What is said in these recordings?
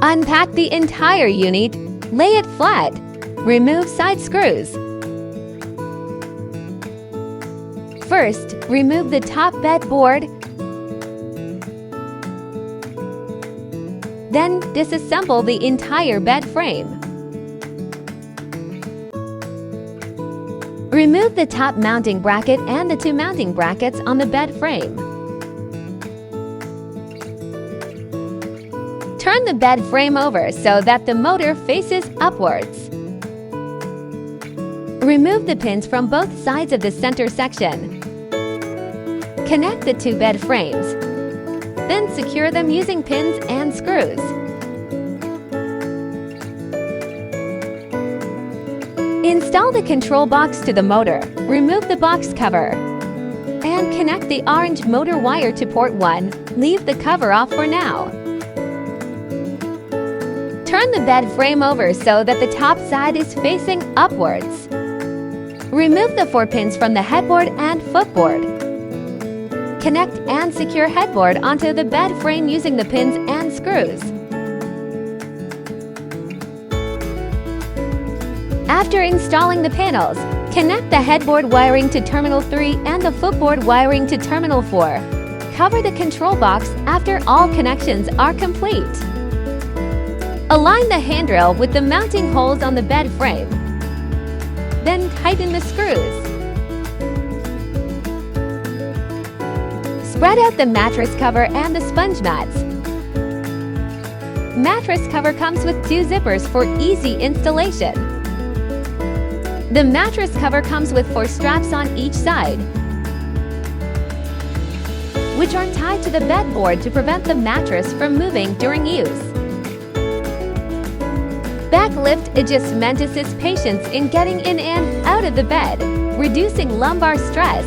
Unpack the entire unit, lay it flat, remove side screws. First, remove the top bed board, then disassemble the entire bed frame. Remove the top mounting bracket and the two mounting brackets on the bed frame. Turn the bed frame over so that the motor faces upwards. Remove the pins from both sides of the center section. Connect the two bed frames. Then secure them using pins and screws. Install the control box to the motor. Remove the box cover. And connect the orange motor wire to port 1. Leave the cover off for now. Turn the bed frame over so that the top side is facing upwards. Remove the 4 pins from the headboard and footboard. Connect and secure headboard onto the bed frame using the pins and screws. After installing the panels, connect the headboard wiring to terminal 3 and the footboard wiring to terminal 4. Cover the control box after all connections are complete. Align the handrail with the mounting holes on the bed frame. Then tighten the screws. Spread out the mattress cover and the sponge mats. Mattress cover comes with 2 zippers for easy installation. The mattress cover comes with 4 straps on each side, which are tied to the bed board to prevent the mattress from moving during use. Back lift adjustment assists patients in getting in and out of the bed, reducing lumbar stress.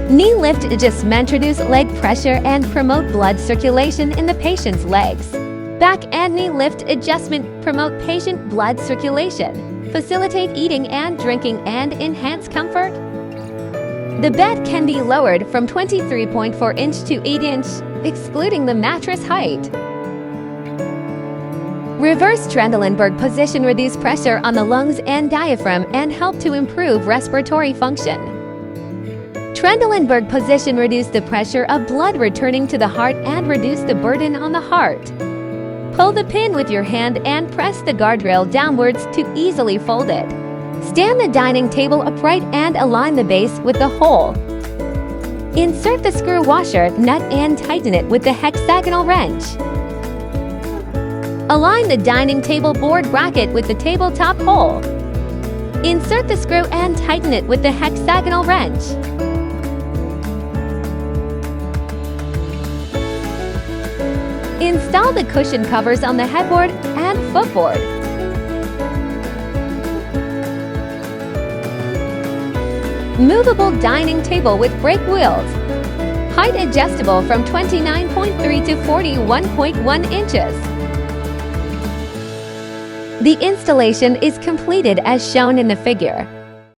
Knee lift adjustment reduce leg pressure and promote blood circulation in the patient's legs. Back and knee lift adjustment promote patient blood circulation, facilitate eating and drinking, and enhance comfort. The bed can be lowered from 23.4 inch to 8 inch, excluding the mattress height. Reverse Trendelenburg position reduce pressure on the lungs and diaphragm and help to improve respiratory function. Trendelenburg position reduce the pressure of blood returning to the heart and reduce the burden on the heart. Pull the pin with your hand and press the guardrail downwards to easily fold it. Stand the dining table upright and align the base with the hole. Insert the screw washer nut and tighten it with the hexagonal wrench. Align the dining table board bracket with the tabletop hole. Insert the screw and tighten it with the hexagonal wrench. Install the cushion covers on the headboard and footboard. Movable dining table with brake wheels. Height adjustable from 29.3 to 41.1 inches. The installation is completed as shown in the figure.